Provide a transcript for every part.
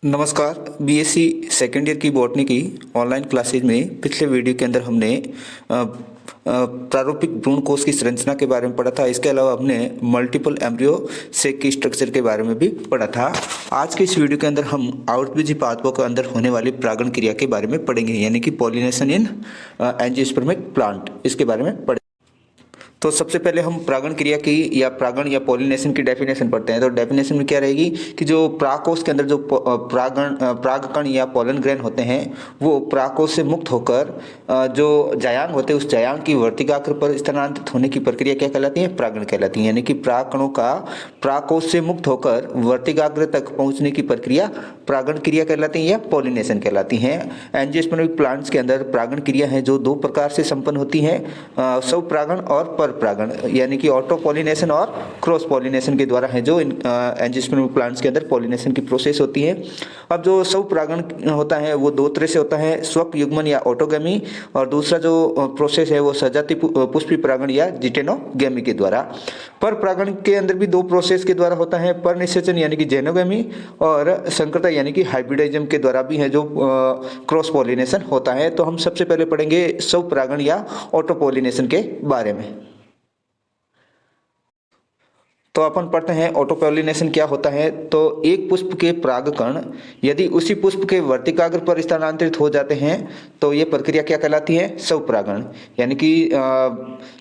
नमस्कार। BSc second year की botany की ऑनलाइन क्लासेज में पिछले वीडियो के अंदर हमने प्रारूपिक भ्रूण कोश की संरचना के बारे में पढ़ा था। इसके अलावा हमने मल्टीपल एम्ब्रियो सेक की स्ट्रक्चर के बारे में भी पढ़ा था। आज के इस वीडियो के अंदर हम आउटबीजी पादपों के अंदर होने वाली परागण क्रिया के बारे में पढ़ेंगे, यानी कि पॉलिनेशन इन एंजियोस्पर्मिक प्लांट, इसके बारे में पढ़ेंगे। तो सबसे पहले हम परागण क्रिया की या परागण या पॉलिनेशन की डेफिनेशन पढ़ते हैं। तो डेफिनेशन में क्या रहेगी कि जो परागकोश के अंदर जो परागकण या पॉलन ग्रेन होते हैं वो परागकोश से मुक्त होकर जो जायांग होते हैं उस जायांग की वर्तिकाग्र पर स्थानांतरित होने की प्रक्रिया क्या कहलाती है? परागण कहलाती है। यानी कि परागकणों का परागकोश से मुक्त होकर वर्तिकाग्र तक पहुंचने की प्रक्रिया परागण क्रिया कहलाती है या पॉलिनेशन कहलाती है। एंजियोस्पर्मिक प्लांट्स के अंदर परागण क्रिया है जो दो प्रकार से संपन्न होती है, स्वपरागण और परागण, यानी कि ऑटो पॉलिनेशन और क्रॉस पॉलिनेशन के द्वारा है जो एंजियोस्पर्मिक प्लांट्स के अंदर पॉलिनेशन की प्रोसेस होती है। अब जो स्वपरागण होता है वो दो तरह से होता है, स्वक युग्मन या ऑटोगेमी, और दूसरा जो प्रोसेस है वो सजाति पुष्पी परागण या जिटेनोगेमी के द्वारा। पर परागण के अंदर भी दो प्रोसेस के द्वारा होता है, पर निषेचन यानी कि जेनोगेमी, और संकरता यानी कि हाइब्रिडाइज्म के द्वारा भी है जो क्रॉस पॉलिनेशन होता है। तो हम सबसे पहले पढ़ेंगे स्वपरागण या ऑटो पॉलिनेशन के बारे में। तो अपन पढ़ते हैं ऑटो पॉलिनेशन क्या होता है। तो एक पुष्प के परागकण यदि उसी पुष्प के वर्तिकाग्र पर स्थानांतरित हो जाते हैं तो ये प्रक्रिया क्या कहलाती है? स्वपरागण। यानी कि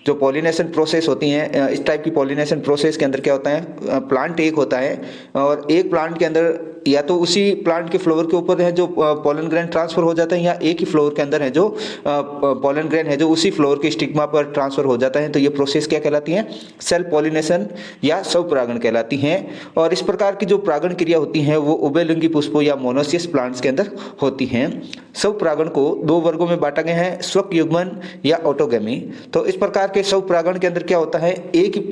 जो पॉलिनेशन प्रोसेस होती है, इस टाइप की पॉलिनेशन प्रोसेस के अंदर क्या होता है, प्लांट एक होता है और एक प्लांट के अंदर या तो उसी प्लांट के फ्लावर के ऊपर है जो पॉलन ग्रेन ट्रांसफर हो जाता है, या एक ही फ्लावर के अंदर है जो पॉलन ग्रेन है जो उसी फ्लावर के स्टिग्मा पर ट्रांसफर हो जाता है। तो ये प्रोसेस क्या कहलाती है? सेल्फ पॉलिनेशन या स्वपरागण कहलाती हैं। और इस प्रकार की जो परागण क्रिया होती है वो उभयलिंगी पुष्पों या मोनोसियस प्लांट्स के अंदर होती हैं। स्वपरागण को दो वर्गों में बांटा गया है, स्वक युग्मन या ऑटोगेमी। तो इस प्रकार के स्वपरागण के अंदर क्या होता है, एक ही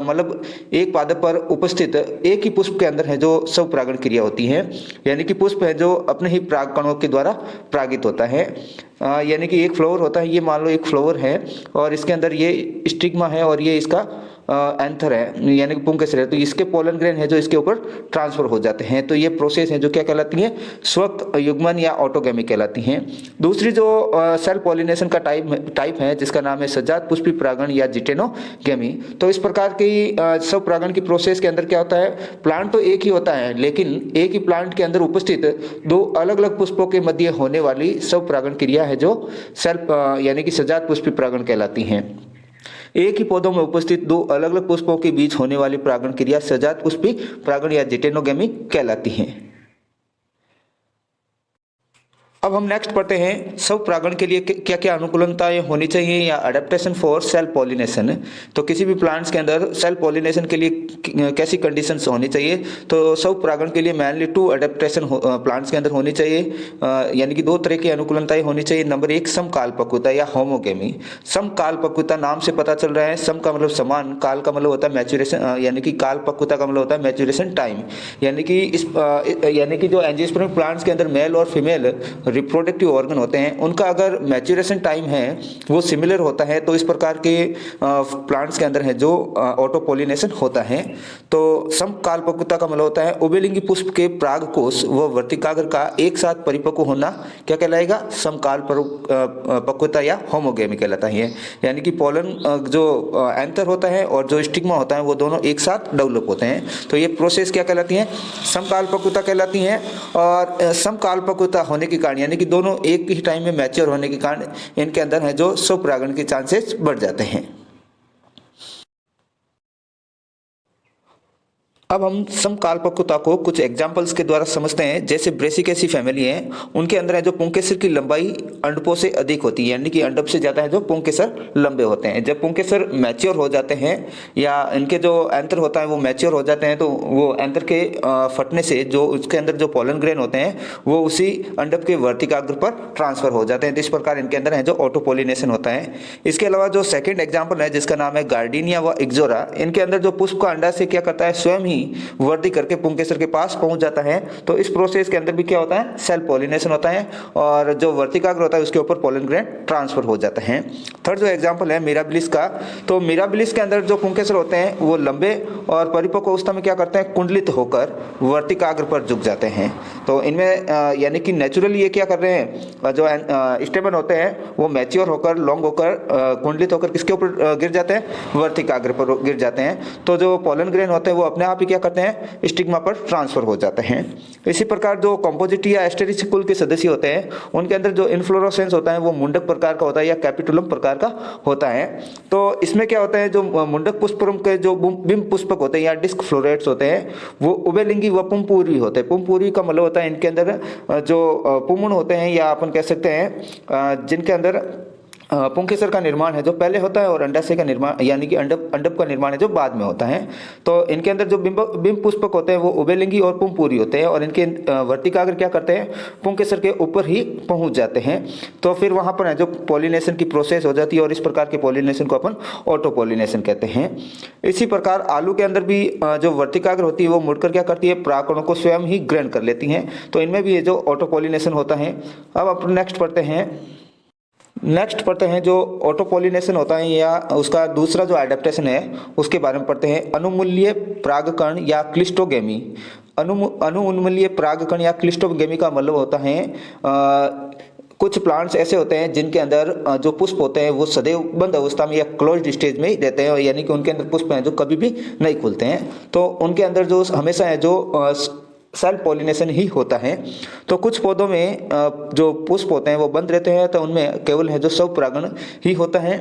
मतलब एक पादप पर उपस्थित एक ही पुष्प के अंदर है जो स्वपरागण क्रिया होती है, यानी कि पुष्प है जो अपने ही परागकणों के द्वारा परागित होता है। यानी कि एक फ्लावर होता है, ये मान लो एक फ्लावर है और इसके अंदर ये स्टिग्मा है और ये इसका एंथर है यानी कि पुंकेसर है, तो इसके पोलन ग्रेन है जो इसके ऊपर ट्रांसफर हो जाते हैं। तो ये प्रोसेस है जो क्या कहलाती है? स्वक युग्मन या ऑटोगेमी कहलाती हैं। दूसरी जो सेल्फ पॉलिनेशन का टाइप है जिसका नाम है सजात पुष्पी परागण या जिटेनोगेमी। तो इस प्रकार की स्वपरागण की प्रोसेस के अंदर क्या होता है, प्लांट तो एक ही होता है लेकिन एक ही प्लांट के अंदर उपस्थित दो अलग अलग पुष्पों के मध्य होने वाली स्वपरागण क्रिया है जो सेल्फ यानी कि सजात पुष्पी परागण कहलाती हैं। एक ही पौधों में उपस्थित दो अलग अलग पुष्पों के बीच होने वाली परागण क्रिया सजात पुष्पी परागण या जिटेनोगेमी कहलाती है। अब हम नेक्स्ट पढ़ते हैं स्वपरागण के लिए क्या क्या अनुकूलताएं होनी चाहिए या अडेप्टेशन फॉर सेल्फ पॉलिनेशन। तो किसी भी प्लांट्स के अंदर सेल्फ पॉलिनेशन के लिए कैसी कंडीशंस होनी चाहिए? तो स्वपरागण के लिए मेनली टू अडेप्टेशन प्लांट्स के अंदर होनी चाहिए, यानी कि दो तरह की अनुकूलताएं होनी चाहिए। नंबर एक समकालपक्वता या होमोगेमी। समकालपक्वता नाम से पता चल रहा है, सम का मतलब समान, काल का मतलब होता है मैच्योरेशन, यानी कि कालपक्वता का मतलब होता है मैच्योरेशन टाइम। यानी कि जो एंजियोस्पर्मिक प्लांट्स के अंदर मेल और फीमेल रिप्रोडक्टिव ऑर्गन होते हैं उनका अगर मैच्योरेशन टाइम है वो सिमिलर होता है तो इस प्रकार के प्लांट्स के अंदर है जो ऑटो पॉलिनेशन होता है। तो समकालपक्वता का मतलब होता है उभयलिंगी पुष्प के परागकोश व वर्तिकाग्र का एक साथ परिपक्व होना क्या कहलाएगा? समकाल पक्वता या होमोगेमी कहलाता है। यानी कि पोलन जो एंथर होता है और जो स्टिग्मा होता है वो दोनों एक साथ डेवलप होते हैं। तो ये प्रोसेस क्या कहलाती है? समकालपक्वता कहलाती है। और समकालपक्वता होने के कारण यानी कि दोनों एक ही टाइम में मैच्योर होने के कारण इनके अंदर है जो स्वपरागण के चांसेस बढ़ जाते हैं। अब हम समकालपक्वता को कुछ एग्जांपल्स के द्वारा समझते हैं। जैसे ब्रेसिकेसी फैमिली है उनके अंदर है जो पुंकेसर की लंबाई अंडकों से अधिक होती है, यानी कि अंडक से ज्यादा है जो पुंकेसर लंबे होते हैं। जब पुंकेसर मैच्योर हो जाते हैं या इनके जो एंथर होता है वो मैच्योर हो जाते हैं तो वो एंथर के फटने से जो उसके अंदर जो पोलन ग्रेन होते हैं वो उसी अंडक के वर्तिकाग्र पर ट्रांसफर हो जाते हैं। इस प्रकार इनके अंदर है जो ऑटो पॉलिनेशन होता है। इसके अलावा जो सेकेंड एग्जाम्पल है जिसका नाम है गार्डिनिया व इक्जोरा, इनके अंदर जो पुष्प का अंडा से क्या करता है, स्वयं ही वृद्धि करके पुंकेसर के पास पहुंच जाता है। तो इस प्रोसेस के अंदर भी क्या होता है, सेल्फ पॉलिनेशन होता है और जो वर्तिकाग्र होता है उसके ऊपर पोलन ग्रेन ट्रांसफर हो जाता है। थर्ड जो एग्जाम्पल है मिराबिलिस का, तो मिराबिलिस के अंदर जो पुंकेसर होते हैं वो लंबे और परिपक्व अवस्था में क्या करते हैं, कुंडलित होकर वर्तिकाग्र पर झुक जाते हैं। तो इनमें यानी कि नेचुरली ये क्या कर रहे हैं, जो स्टेमन होते हैं वो मैच्योर होकर लॉन्ग होकर कुंडलित होकर किसके ऊपर गिर जाते हैं, वर्तिकाग्र पर गिर जाते हैं। तो जो पोलन ग्रेन होते हैं वो अपने आप ही क्या करते हैं, स्टिग्मा पर ट्रांसफर हो जाते हैं। इसी प्रकार जो कॉम्पोजिटी या एस्टेरिस कुल के सदस्य होते हैं उनके अंदर जो इन्फ्लोरेसेंस होता है वो मुंडक प्रकार का होता है या कैपिटुलम प्रकार का होता है। तो इसमें क्या होता है, जो मुंडक पुष्परम के जो बिंब पुष्पक होते हैं या डिस्क फ्लोरेट्स होते हैं वो उभयलिंगी व पुंपूर्वी होते हैं। पुंपूर्वी का मतलब होता है इनके अंदर जो पुंमण होते हैं या अपन कह सकते हैं जिनके अंदर पुंकेसर का निर्माण है जो पहले होता है और अंडाशय का निर्माण यानी कि अंडप का निर्माण है जो बाद में होता है। तो इनके अंदर जो बिंब पुष्पक होते हैं वो उभयलिंगी और पुंपूरी होते हैं और इनके वर्तिकाग्र क्या करते हैं, पुंकेसर के ऊपर ही पहुंच जाते हैं। तो फिर वहां पर है जो पॉलिनेशन की प्रोसेस हो जाती है और इस प्रकार के पॉलिनेशन को अपन ऑटो पॉलिनेशन कहते हैं। इसी प्रकार आलू के अंदर भी जो वर्तिकाग्र होती है वो मुड़कर क्या करती है, परागकणों को स्वयं ही ग्रहण कर लेती हैं। तो इनमें भी ये जो ऑटो पॉलिनेशन होता है। अब अपन नेक्स्ट पढ़ते हैं जो ऑटो पॉलिनेशन होता है या उसका दूसरा जो एडेप्टेशन है उसके बारे में पढ़ते हैं, अनुमूल्य परागकण या क्लिस्टोगेमी। अनुउन्मूल्य परागकण या क्लिस्टोगेमी का मतलब होता है कुछ प्लांट्स ऐसे होते हैं जिनके अंदर जो पुष्प होते हैं वो सदैव बंद अवस्था में या क्लोज्ड स्टेज में ही रहते हैं, यानी कि उनके अंदर पुष्प हैं जो कभी भी नहीं खुलते हैं। तो उनके अंदर जो हमेशा है जो सेल्फ पॉलिनेशन ही होता है। तो कुछ पौधों में जो पुष्प होते हैं वो बंद रहते हैं तो उनमें केवल है जो स्वपरागण ही होता है।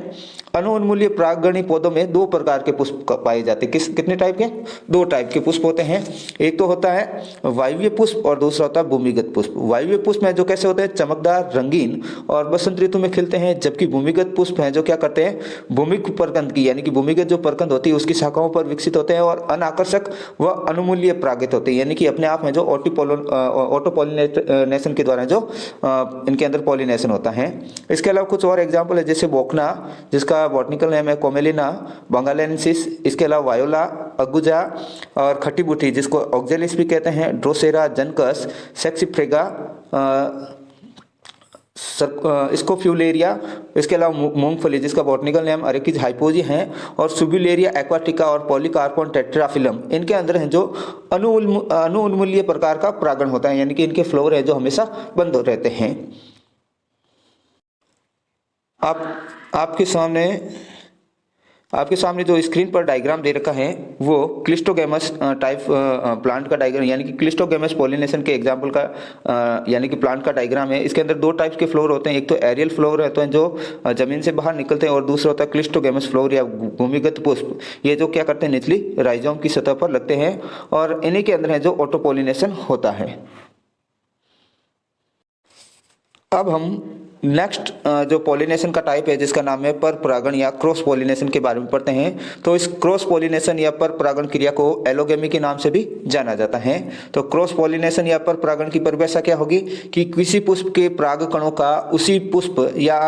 अनुउन्मूल्य परागणी पौधों में दो प्रकार के पुष्प पाए जाते हैं। कितने टाइप के, दो टाइप के पुष्प होते हैं। एक तो होता है वायवीय पुष्प और दूसरा होता है भूमिगत पुष्प। वायवीय पुष्प में जो कैसे होते हैं, चमकदार, रंगीन और बसंत ऋतु में खिलते हैं, जबकि भूमिगत पुष्प हैं जो क्या करते हैं, भूमिक परकंद की यानी कि भूमिगत जो परकंद होती है उसकी शाखाओं पर विकसित होते हैं और अनाकर्षक व अनुमूल्य परागित होते हैं, यानी कि अपने आप में जो ऑटो पॉलिनेशन के द्वारा जो इनके अंदर पॉलिनेशन होता है। इसके अलावा कुछ और एग्जाम्पल है जैसे बोकना जिसका बॉटनिकल नेम है कोमेलिना बंगालेंसिस, इसके अलावा वायोला, अगुजा और खट्टी बूटी जिसको ऑक्जेलिस भी कहते हैं, ड्रोसेरा, जनकस, सेक्सिफ्रेगा, स्कोफ्यूलेरिया, इसके अलावा मूंगफली जिसका बॉटनिकल नेम अरेकिज हाइपोजी है, और सुब्युलेरिया एक्वाटिका और पॉलीकार्पन टेट्राफिलम, इनके अंदर है जो अनुउन्मूल्य प्रकार का परागण होता है, यानी कि इनके फ्लोर है जो हमेशा बंद रहते हैं। आपके सामने जो स्क्रीन पर डायग्राम दे रखा है वो क्लिस्टोगेमस टाइप प्लांट का डायग्राम यानी कि क्लिस्टोगेमस पॉलिनेशन के एग्जाम्पल का यानी कि प्लांट का डायग्राम है। इसके अंदर दो टाइप्स के फ्लोर होते हैं, एक तो एरियल फ्लोर होते हैं जो जमीन से बाहर निकलते हैं और दूसरा होता है क्लिस्टोगेमस फ्लोर या भूमिगत पुष्प, ये जो क्या करते हैं निचली राइजोम की सतह पर लगते हैं और इन्हीं के अंदर है जो ऑटो पॉलिनेशन होता है। अब हम नेक्स्ट जो पॉलिनेशन का टाइप है जिसका नाम है पर परागण या क्रॉस पॉलिनेशन के बारे में पढ़ते हैं। तो इस क्रॉस पॉलिनेशन या पर परागण क्रिया को एलोगेमी के नाम से भी जाना जाता है। तो क्रॉस पॉलिनेशन या पर परागण की परिभाषा क्या होगी कि किसी पुष्प के परागकणों का उसी पुष्प या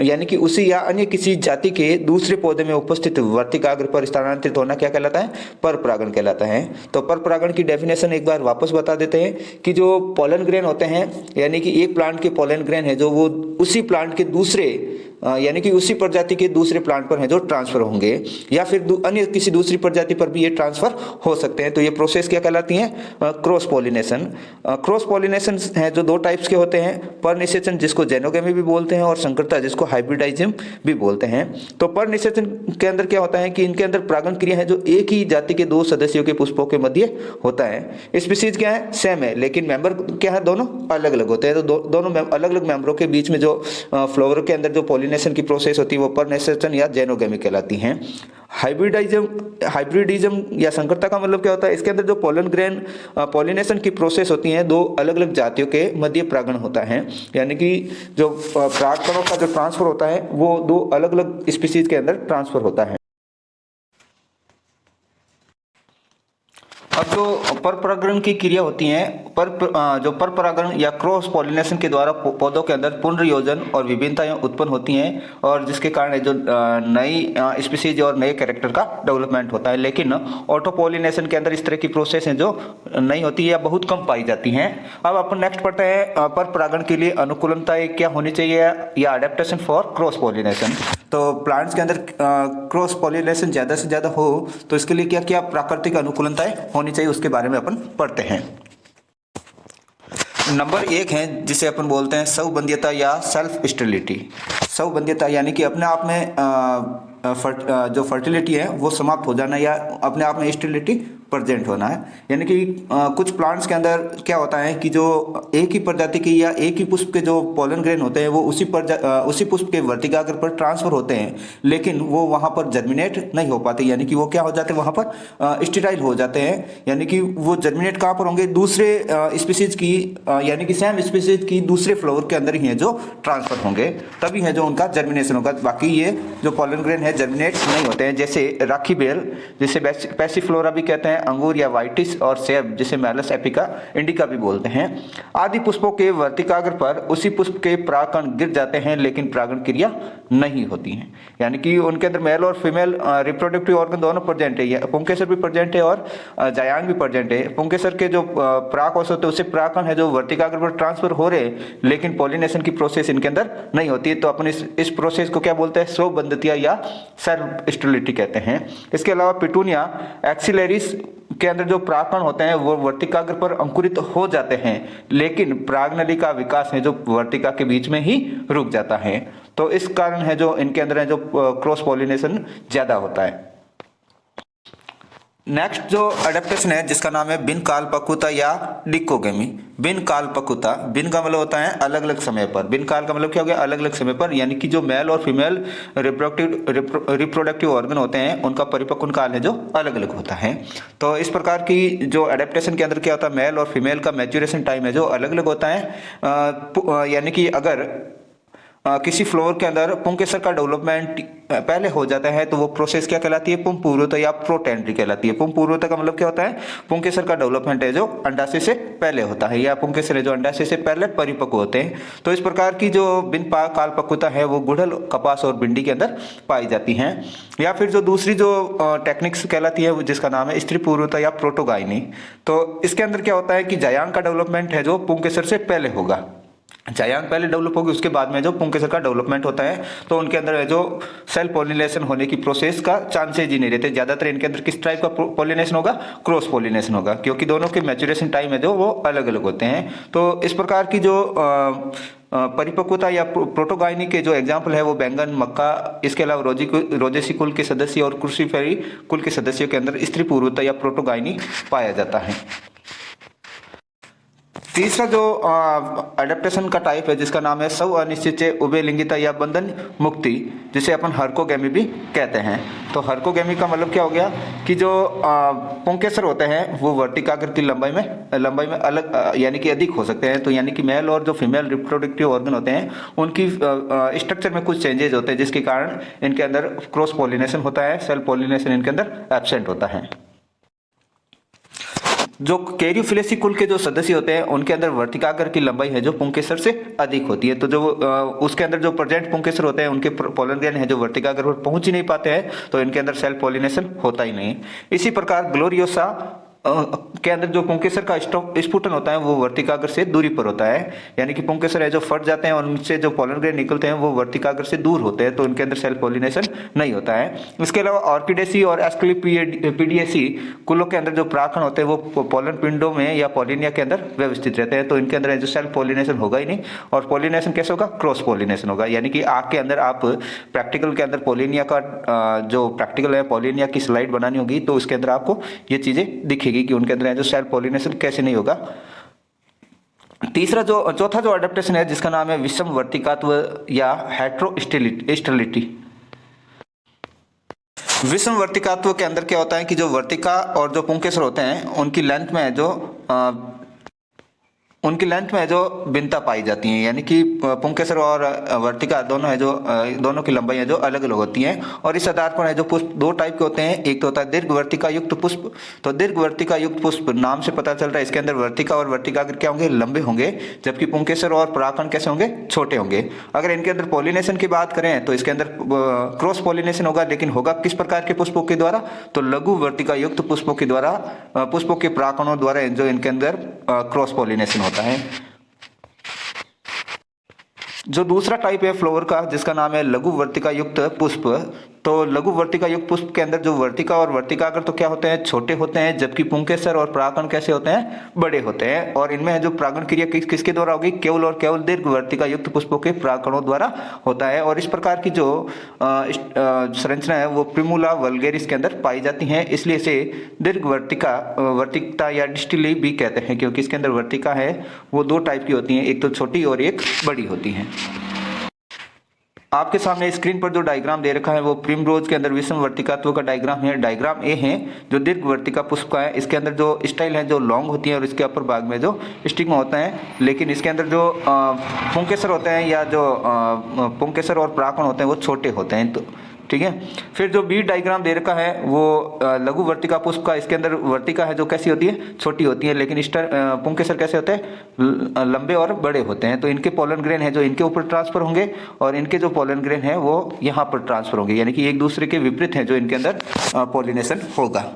यानी कि उसी या अन्य किसी जाति के दूसरे पौधे में उपस्थित वर्तिकाग्र पर स्थानांतरित होना क्या कहलाता है, पर परागण कहलाता है। तो पर परागण की डेफिनेशन एक बार वापस बता देते हैं कि जो पोलन ग्रेन होते हैं यानी कि एक प्लांट के पोलन ग्रेन है जो वो उसी प्लांट के दूसरे यानी कि उसी प्रजाति के दूसरे प्लांट पर है जो ट्रांसफर होंगे या फिर अन्य किसी दूसरी प्रजाति पर भी ये ट्रांसफर हो सकते हैं। तो ये प्रोसेस क्या कहलाती है, क्रॉस पॉलिनेशन। क्रॉस पॉलिनेशन है जो दो टाइप्स के होते हैं, पर निषेचन जिसको जेनोगेमी भी बोलते हैं और संकरता जिसको हाइब्रिडाइज्म भी बोलते हैं। तो पर निषेचन के अंदर क्या होता है कि इनके अंदर परागण क्रिया है जो एक ही जाति के दो सदस्यों के पुष्पों के मध्य होता है। स्पीसीज क्या है, सेम है, लेकिन मेंबर क्या है, दोनों अलग अलग होते हैं। तो दोनों अलग अलग मेंबरों के बीच में जो फ्लावर के अंदर जो पॉलिनेशन की प्रोसेस होती है वो पर निषेचन या जेनोगेमी कहलाती हैं। हाइब्रिडिज्म या संकरता का मतलब क्या होता है, इसके अंदर जो पोलन ग्रेन पॉलिनेशन की प्रोसेस होती है दो अलग अलग जातियों के मध्य परागण होता है, यानी कि जो परागकणों का जो ट्रांसफर होता है वो दो अलग अलग स्पीसीज के अंदर ट्रांसफर होता है। अब जो पर परागण की क्रिया होती है जो पर परागण या क्रॉस पॉलिनेशन के द्वारा पौधों के अंदर पुनर्योजन और विभिन्नताएं उत्पन्न होती हैं, और जिसके कारण जो नई स्पीसीज और नए कैरेक्टर का डेवलपमेंट होता है। लेकिन ऑटो पॉलिनेशन के अंदर इस तरह की प्रोसेस है जो नहीं होती है या बहुत कम पाई जाती हैं। अब अपन नेक्स्ट पढ़ते हैं पर परागण के लिए अनुकूलताएं क्या होनी चाहिए या अडेप्टेशन फॉर क्रॉस पॉलिनेशन। तो प्लांट्स के अंदर क्रॉस पॉलिनेशन ज़्यादा से ज़्यादा हो तो इसके लिए क्या क्या प्राकृतिक अनुकूलताएं होनी चाहिए उसके बारे में अपन पढ़ते हैं। नंबर 1 है जिसे अपन बोलते हैं स्वबंध्यता या सेल्फ स्टेरिलिटी। स्वबंध्यता यानी कि अपने आप में जो फर्टिलिटी है वो समाप्त हो जाना या अपने आप में स्टेरिलिटी प्रेजेंट होना है। यानी कि कुछ प्लांट्स के अंदर क्या होता है कि जो एक ही प्रजाति की या एक ही पुष्प के जो पोलन ग्रेन होते हैं वो उसी पुष्प के वर्तिकाग्र पर ट्रांसफर होते हैं, लेकिन वो वहाँ पर जर्मिनेट नहीं हो पाते। यानी कि वो क्या हो जाते हैं, वहाँ पर स्टेराइल हो जाते हैं। यानी कि वो जर्मिनेट कहाँ पर होंगे, दूसरे स्पीसीज की यानी कि सेम स्पीसीज की दूसरे फ्लावर के अंदर ही है जो ट्रांसफर होंगे, तभी है जो उनका जर्मिनेशन होगा। बाकी ये जो पोलन ग्रेन है जर्मिनेट नहीं होते हैं। जैसे राखी बेल जिसे पैसिफ्लोरा भी कहते हैं, अंगूर या वाइटिस, और सेब जिसे मैलस एपिका इंडिका भी बोलते हैं, आदि पुष्पों के वर्तिकाग्र पर उसी पुष्प के परागकण गिर जाते हैं लेकिन परागण क्रिया नहीं होती है। यानी कि उनके अंदर मेल और फीमेल रिप्रोडक्टिव ऑर्गन दोनों प्रेजेंट है, पुंकेसर भी प्रेजेंट है और जायांग भी प्रेजेंट है। पुंकेसर के जो परागकोश होते हैं उससे परागकण है जो वर्तिकाग्र पर ट्रांसफर हो रहे लेकिन पॉलिनेशन की प्रोसेस इनके अंदर नहीं होती है। तो अपन इस प्रोसेस को क्या बोलते हैं, स्वबंध्यता या सेल्फ स्टेरिलिटी कहते हैं। इसके अलावा पिटूनिया एक्सिलरिस के अंदर जो परागकण होते हैं वो वर्तिकाग्र पर अंकुरित हो जाते हैं, लेकिन परागनली का विकास है जो वर्तिका के बीच में ही रुक जाता है। तो इस कारण है जो इनके अंदर है जो क्रॉस पॉलिनेशन ज्यादा होता है। नेक्स्ट जो अडेप्टेशन है जिसका नाम है बिन काल पक्वता या डिकोगेमी। बिन काल पक्वता, बिन का मतलब होता है अलग अलग समय पर, बिन काल का मतलब क्या हो गया, अलग अलग समय पर। यानी कि जो मेल और फीमेल रिप्रोडक्टिव ऑर्गन होते हैं उनका परिपक्वन काल है जो अलग अलग होता है। तो इस प्रकार की जो अडेप्टेशन के अंदर क्या होता है, मेल और फीमेल का मैच्योरेशन टाइम है जो अलग अलग होता है। यानी कि अगर किसी फ्लोर के अंदर पुंकेसर का डेवलपमेंट पहले हो जाता है तो वो प्रोसेस क्या कहलाती है, पुंपूर्वता या प्रोटेंड्री कहलाती है। पुंपूर्वता का मतलब क्या होता है, पुंकेसर का डेवलपमेंट है जो अंडाशय से पहले होता है, या पुंकेसर है जो अंडाशय से पहले परिपक्व होते हैं। तो इस प्रकार की जो बिन काल पक्वता है वो गुड़हल, कपास और भिंडी के अंदर पाई जाती हैं। या फिर जो दूसरी जो टेक्निक्स कहलाती है जिसका नाम है स्त्री पूर्वता या प्रोटोगाइनी। तो इसके अंदर क्या होता है कि जायांग का डेवलपमेंट है जो पुंकेसर से पहले होगा, जायांग पहले डेवलप होगी, उसके बाद में जो पुंकेसर का डेवलपमेंट होता है तो उनके अंदर जो सेल पॉलिनेशन होने की प्रोसेस का चांसेज ही नहीं रहते। ज्यादातर इनके अंदर किस टाइप का पॉलिनेशन होगा, क्रॉस पॉलिनेशन होगा, क्योंकि दोनों के मैच्योरेशन टाइम है जो वो अलग अलग होते हैं। तो इस प्रकार की जो परिपक्वता या प्रोटोगाइनी के जो एग्जाम्पल है वो बैंगन, मक्का, इसके अलावा रोजेसी कुल के सदस्य और क्रूसीफेरी कुल के सदस्यों के अंदर स्त्री पूर्वता या प्रोटोगाइनी पाया जाता है। तीसरा जो अडेप्टेशन का टाइप है जिसका नाम है स्व अनिश्चित उभयलिंगिता या बंधन मुक्ति, जिसे अपन हर्कोगेमी भी कहते हैं। तो हर्कोगेमी का मतलब क्या हो गया कि जो पुंकेसर होते हैं वो वर्तिकाग्र की लंबाई में अलग यानी कि अधिक हो सकते हैं। तो यानी कि मेल और जो फीमेल रिप्रोडक्टिव ऑर्गन होते हैं उनकी स्ट्रक्चर में कुछ चेंजेस होते हैं जिसके कारण इनके अंदर क्रॉस पॉलिनेशन होता है, सेल्फ पॉलिनेशन इनके अंदर एब्सेंट होता है। जो कैरियोफिलेसी कुल के जो सदस्य होते हैं उनके अंदर वर्तिकाग्र की लंबाई है जो पुंकेसर से अधिक होती है। तो जो उसके अंदर जो प्रेजेंट पुंकेसर होते हैं उनके पोलन ग्रेन है जो वर्तिकाग्र पर पहुंच ही नहीं पाते हैं, तो इनके अंदर सेल्फ पॉलिनेशन होता ही नहीं। इसी प्रकार ग्लोरियोसा के अंदर जो पुंकेसर का स्फुटन होता है वो वर्तिकाग्र से दूरी पर होता है। यानी कि पुंकेसर है जो फट जाते हैं और उनसे जो पोलन ग्रेन निकलते हैं वो वर्तिकाग्र से दूर होते हैं, तो उनके अंदर सेल्फ पॉलिनेशन नहीं होता है। इसके अलावा ऑर्किडेसी और एस्क्लेपिडिएसी कुलों के अंदर जो परागकण होते हैं वो पोलन पिंडों में या पॉलिनिया के अंदर व्यवस्थित रहते हैं, तो इनके अंदर जो सेल्फ पॉलिनेशन होगा ही नहीं। और पॉलिनेशन कैसे होगा, क्रॉस पॉलिनेशन होगा। यानी कि आग के अंदर आप प्रैक्टिकल के अंदर पॉलिनिया का जो प्रैक्टिकल है पॉलिनिया की स्लाइड बनानी होगी तो उसके अंदर आपको ये चीजें दिखेगी कि उनके अंदर जो सेल्फ पॉलिनेशन कैसे नहीं होगा। चौथा जो अडेप्टेशन है जिसका नाम है विषम वर्तिकात्व या हेटेरोस्टेरिलिटी। विषम वर्तिकात्व के अंदर क्या होता है कि जो वर्तिका और जो पुंकेसर होते हैं उनकी लेंथ में जो उनकी लेंथ में जो भिन्नता पाई जाती है, यानी कि पुंकेसर और वर्तिका दोनों है जो दोनों की लंबाई है जो अलग अलग होती हैं। और इस आधार पर है जो पुष्प दो टाइप के होते हैं, एक तो होता है दीर्घ वर्तिका युक्त पुष्प। तो दीर्घ वर्तिका युक्त पुष्प नाम से पता चल रहा है इसके अंदर वर्तिका और वर्तिकाग्र क्या होंगे, लंबे होंगे, जबकि पुंकेसर और परागकण कैसे होंगे, छोटे होंगे। अगर इनके अंदर पॉलिनेशन की बात करें तो इसके अंदर क्रॉस पॉलिनेशन होगा, लेकिन होगा किस प्रकार के पुष्पों के द्वारा, तो लघु वर्तिका युक्त पुष्पों के द्वारा, पुष्पों के परागकणों द्वारा जो इनके अंदर क्रॉस पॉलिनेशन होता है। जो दूसरा टाइप है फ्लावर का, जिसका नाम है लघु वर्तिका युक्त पुष्प। तो लघु वर्तिका युक्त पुष्प के अंदर जो वर्तिका और वर्तिकाग्र तो क्या होते हैं, छोटे होते हैं, जबकि पुंकेसर और परागकण कैसे होते हैं, बड़े होते हैं। और इनमें जो परागण क्रिया किसके द्वारा होगी, केवल और केवल दीर्घ वर्तिका युक्त पुष्पों के परागकणों द्वारा होता है। और इस प्रकार की जो संरचना है वो प्रिमुला वल्गेरिस के अंदर पाई जाती है, इसलिए इसे दीर्घ वर्तिकता या डिस्टिली भी कहते हैं, क्योंकि इसके अंदर वर्तिका है वो दो टाइप की होती है, एक तो छोटी और एक बड़ी होती है। आपके सामने स्क्रीन पर जो डायग्राम दे रखा है वो प्रिमरोज के अंदर विषम वर्तिकात्व का डायग्राम है। डायग्राम ए है जो दीर्घ वर्तिका पुष्प का है। इसके अंदर जो स्टाइल है जो लॉन्ग होती है और इसके अपर भाग में जो स्टिग्मा होता है, लेकिन इसके अंदर जो पुंकेसर होते हैं या जो पुंकेसर और परागकण होते हैं वो छोटे होते हैं। तो ठीक है। फिर जो बी डायग्राम दे रखा है वो लघु वर्तिका पुष्प का, इसके अंदर वर्तिका है जो कैसी होती है, छोटी होती है, लेकिन पुंकेसर कैसे होते हैं, लंबे और बड़े होते हैं। तो इनके पोलन ग्रेन है जो इनके ऊपर ट्रांसफर होंगे और इनके जो पोलन ग्रेन है वो यहाँ पर ट्रांसफर होंगे, यानी कि एक दूसरे के विपरीत है जो इनके अंदर पॉलिनेशन होगा।